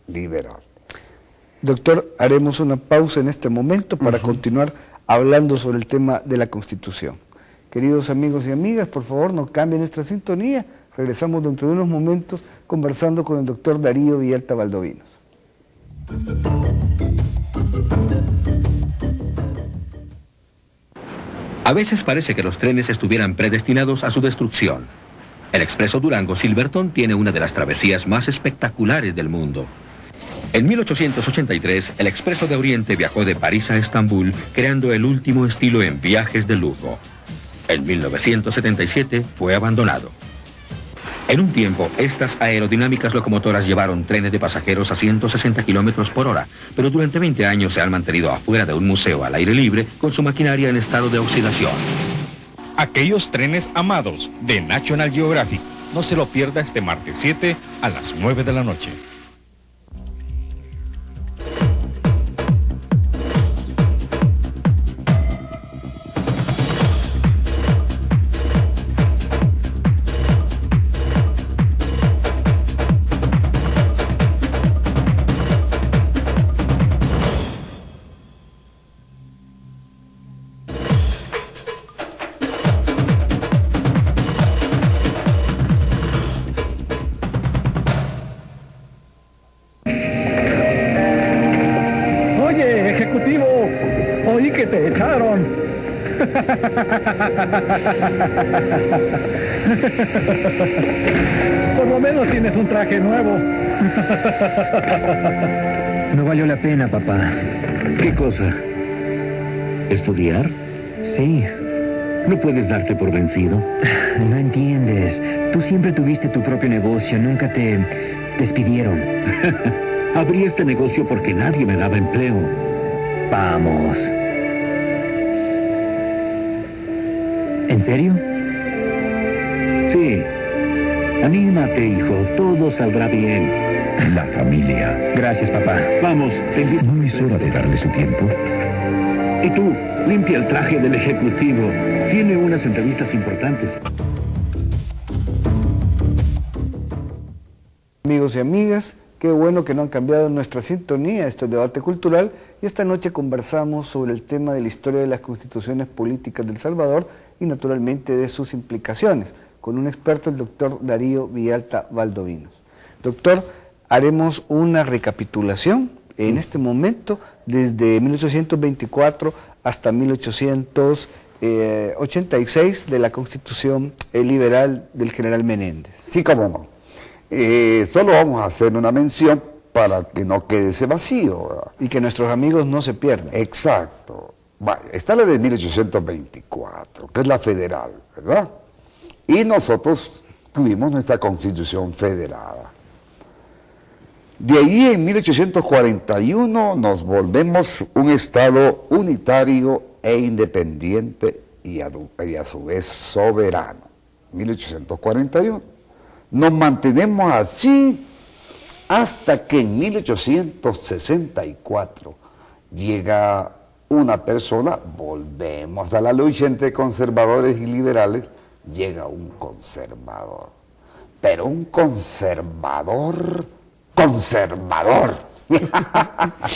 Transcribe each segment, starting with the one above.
liberal. Doctor, haremos una pausa en este momento para continuar hablando sobre el tema de la Constitución. Queridos amigos y amigas, por favor no cambien nuestra sintonía. Regresamos dentro de unos momentos conversando con el doctor Darío Villalta Valdovinos. A veces parece que los trenes estuvieran predestinados a su destrucción. El expreso Durango-Silverton tiene una de las travesías más espectaculares del mundo. En 1883, el expreso de Oriente viajó de París a Estambul, creando el último estilo en viajes de lujo. En 1977 fue abandonado. En un tiempo, estas aerodinámicas locomotoras llevaron trenes de pasajeros a 160 kilómetros por hora, pero durante 20 años se han mantenido afuera de un museo al aire libre con su maquinaria en estado de oxidación. Aquellos trenes amados de National Geographic. No se lo pierda este martes 7 a las 9 de la noche. Oí que te echaron. Por lo menos tienes un traje nuevo. No valió la pena, papá. ¿Qué cosa? ¿Estudiar? Sí. ¿No puedes darte por vencido? No entiendes. Tú siempre tuviste tu propio negocio, nunca te despidieron. Abrí este negocio porque nadie me daba empleo. Vamos. ¿En serio? Sí. Anímate, hijo. Todo saldrá bien. La familia. Gracias, papá. Vamos, te invito. ¿No es hora de darle su tiempo? Y tú, limpia el traje del ejecutivo. Tiene unas entrevistas importantes. Amigos y amigas, qué bueno que no han cambiado nuestra sintonía. Esto es Debate Cultural y esta noche conversamos sobre el tema de la historia de las constituciones políticas de El Salvador y naturalmente de sus implicaciones, con un experto, el doctor Darío Villalta Valdovinos. Doctor, haremos una recapitulación en este momento desde 1824 hasta 1886 de la Constitución liberal del general Menéndez. Sí, cómo no. Solo vamos a hacer una mención para que no quede ese vacío, ¿verdad? Y que nuestros amigos no se pierdan. Exacto. Está la de 1824, que es la federal, ¿verdad? Y nosotros tuvimos nuestra Constitución federada. De ahí en 1841 nos volvemos un Estado unitario e independiente y a su vez soberano. 1841. Nos mantenemos así hasta que en 1864 llega una persona, volvemos a la lucha entre conservadores y liberales, llega un conservador, pero un conservador,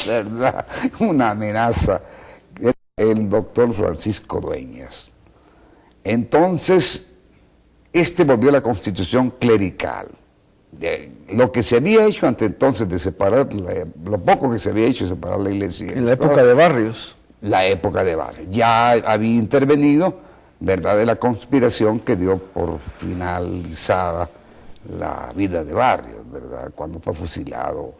¿verdad? Una amenaza, el doctor Francisco Dueñas. Entonces, volvió a la Constitución clerical. Lo que se había hecho ante entonces de separar, lo poco que se había hecho de separar la iglesia. En la época de Barrios. La época de Barrios. Ya había intervenido, ¿verdad?, de la conspiración que dio por finalizada la vida de Barrios, ¿verdad?, cuando fue fusilado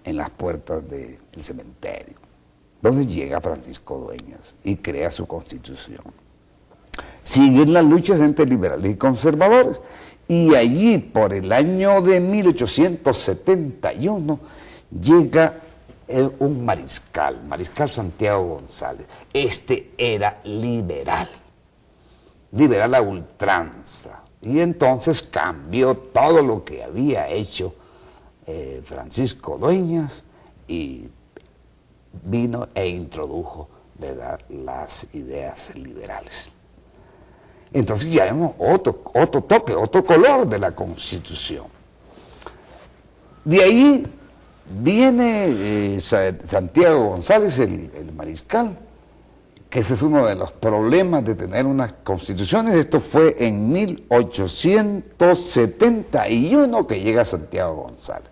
en las puertas del cementerio. Entonces llega Francisco Dueñas y crea su Constitución. Siguen las luchas entre liberales y conservadores. Y allí, por el año de 1871, llega un mariscal Santiago González. Este era liberal a ultranza. Y entonces cambió todo lo que había hecho Francisco Dueñas y vino e introdujo, ¿verdad?, las ideas liberales. Entonces ya vemos otro toque, otro color de la Constitución. De ahí Viene Santiago González, el mariscal, que ese es uno de los problemas de tener unas constituciones. Esto fue en 1871 que llega Santiago González.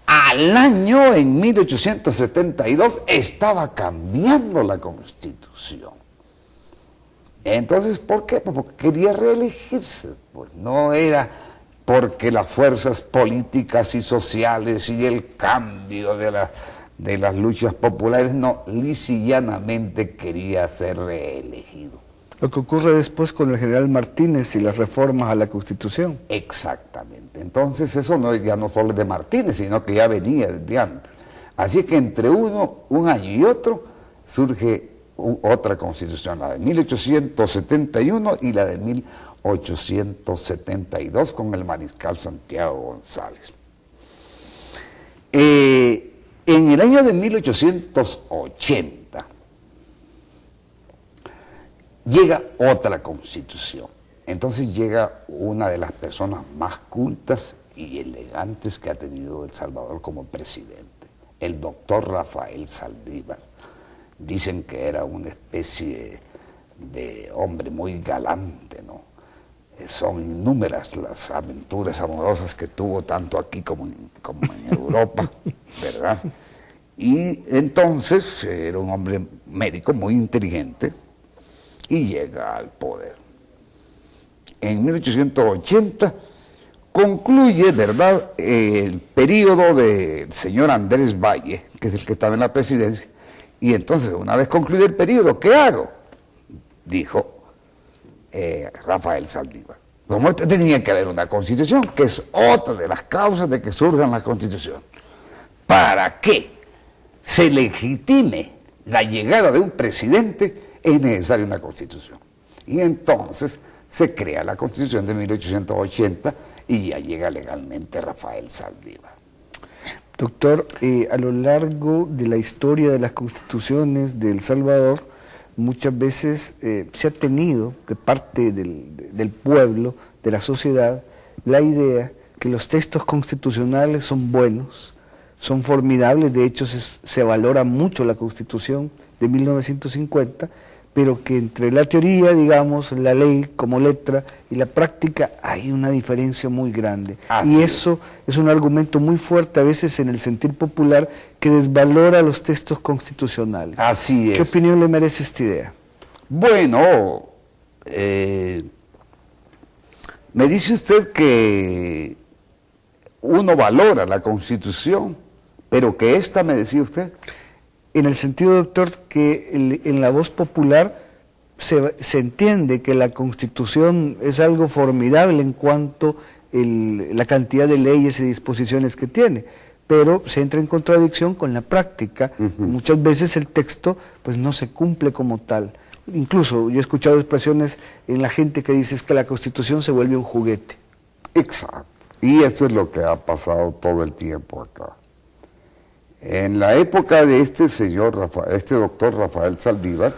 Al año, en 1872, estaba cambiando la Constitución. Entonces, ¿por qué? Pues porque quería reelegirse. Pues no era porque las fuerzas políticas y sociales y el cambio de las luchas populares, no, lisa y llanamente quería ser reelegido. Lo que ocurre después con el general Martínez y las reformas a la Constitución. Exactamente. Entonces eso ya no solo es de Martínez, sino que ya venía desde antes. Así que entre un año y otro surge otra constitución, la de 1871 y la de 1872 con el mariscal Santiago González. En el año de 1880 llega otra constitución. Entonces llega una de las personas más cultas y elegantes que ha tenido El Salvador como presidente, el doctor Rafael Saldívar. Dicen que era una especie de hombre muy galante, ¿no? Son innúmeras las aventuras amorosas que tuvo tanto aquí como en Europa, ¿verdad? Y entonces era un hombre médico muy inteligente y llega al poder. En 1880 concluye, ¿verdad?, el periodo del señor Andrés Valle, que es el que estaba en la presidencia, y entonces una vez concluido el periodo, ¿qué hago?, dijo Rafael Saldívar. Como tenía que haber una constitución, que es otra de las causas de que surjan las constituciones. Para que se legitime la llegada de un presidente, es necesaria una constitución. Y entonces se crea la Constitución de 1880 y ya llega legalmente Rafael Saldívar. Doctor, a lo largo de la historia de las constituciones de El Salvador, muchas veces se ha tenido de parte del pueblo, de la sociedad, la idea que los textos constitucionales son buenos, son formidables. De hecho se valora mucho la Constitución de 1950, pero que entre la teoría, digamos, la ley como letra y la práctica hay una diferencia muy grande. Y eso es un argumento muy fuerte a veces en el sentir popular que desvalora los textos constitucionales. Así es. ¿Qué opinión le merece esta idea? Bueno, me dice usted que uno valora la Constitución, pero que esta, me decía usted. En el sentido, doctor, que en la voz popular se entiende que la Constitución es algo formidable en cuanto a la cantidad de leyes y disposiciones que tiene, pero se entra en contradicción con la práctica. Muchas veces el texto pues no se cumple como tal. Incluso yo he escuchado expresiones en la gente que dice que la Constitución se vuelve un juguete. Exacto. Y eso es lo que ha pasado todo el tiempo acá. En la época de este doctor Rafael Saldívar,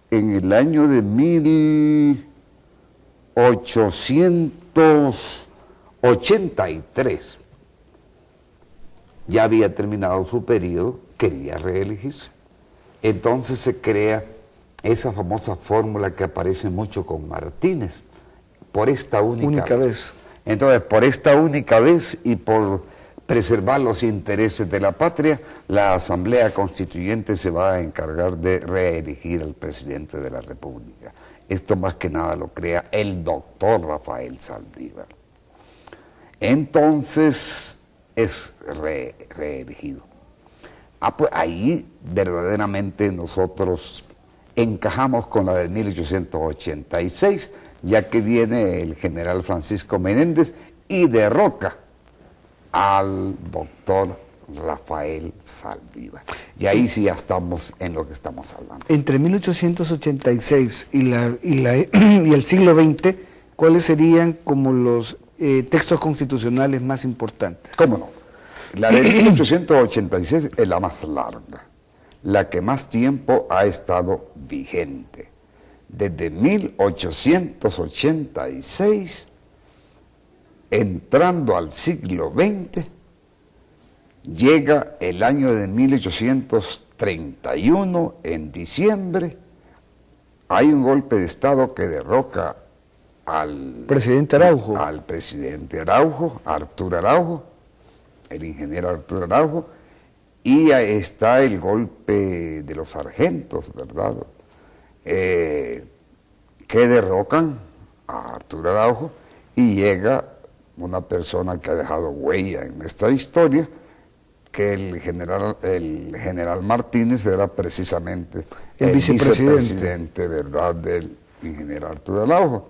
en el año de 1883, ya había terminado su periodo, quería reelegirse. Entonces se crea esa famosa fórmula que aparece mucho con Martínez, por esta única vez. Entonces, por esta única vez y por preservar los intereses de la patria, la Asamblea Constituyente se va a encargar de reelegir al presidente de la República. Esto más que nada lo crea el doctor Rafael Saldívar. Entonces es reelegido. Pues ahí verdaderamente nosotros encajamos con la de 1886, ya que viene el general Francisco Menéndez y derroca al doctor Rafael Saldívar. Y ahí sí ya estamos en lo que estamos hablando. Entre 1886 y el siglo XX, ¿cuáles serían como los textos constitucionales más importantes? ¿Cómo no? La de 1886 es la más larga, la que más tiempo ha estado vigente. Desde 1886, entrando al siglo XX, Llega el año de 1831, en diciembre, hay un golpe de Estado que derroca al presidente Araujo. Al presidente Araujo, Arturo Araujo, el ingeniero Arturo Araujo, y ahí está el golpe de los sargentos, ¿verdad? Que derrocan a Arturo Araujo y llega una persona que ha dejado huella en esta historia, que el general Martínez era precisamente el vicepresidente, ¿verdad?, del ingeniero Arturo Araujo.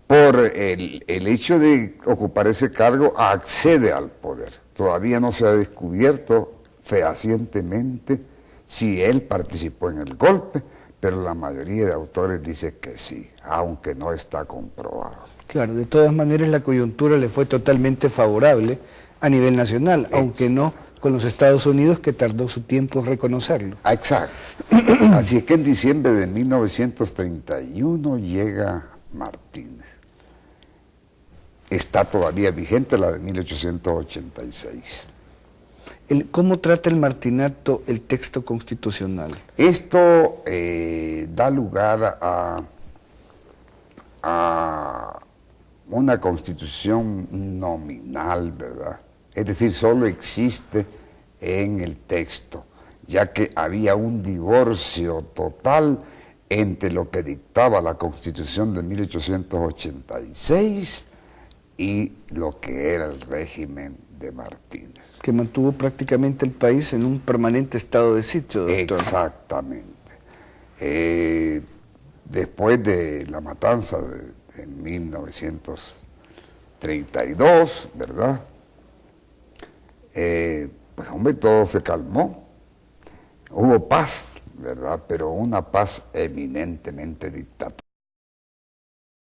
Por el hecho de ocupar ese cargo, accede al poder. Todavía no se ha descubierto fehacientemente si él participó en el golpe, pero la mayoría de autores dice que sí, aunque no está comprobado. Claro, de todas maneras la coyuntura le fue totalmente favorable a nivel nacional, aunque no con los Estados Unidos, que tardó su tiempo en reconocerlo. Exacto. Así es que en diciembre de 1931 llega Martínez. Está todavía vigente la de 1886. ¿Cómo trata el Martinato el texto constitucional? Esto da lugar a una constitución nominal, ¿verdad? Es decir, solo existe en el texto, ya que había un divorcio total entre lo que dictaba la Constitución de 1886 y lo que era el régimen de Martínez. Que mantuvo prácticamente el país en un permanente estado de sitio, doctor. Exactamente. Después de la matanza de 1932, ¿verdad? Pues hombre, todo se calmó. Hubo paz, ¿verdad? Pero una paz eminentemente dictatorial.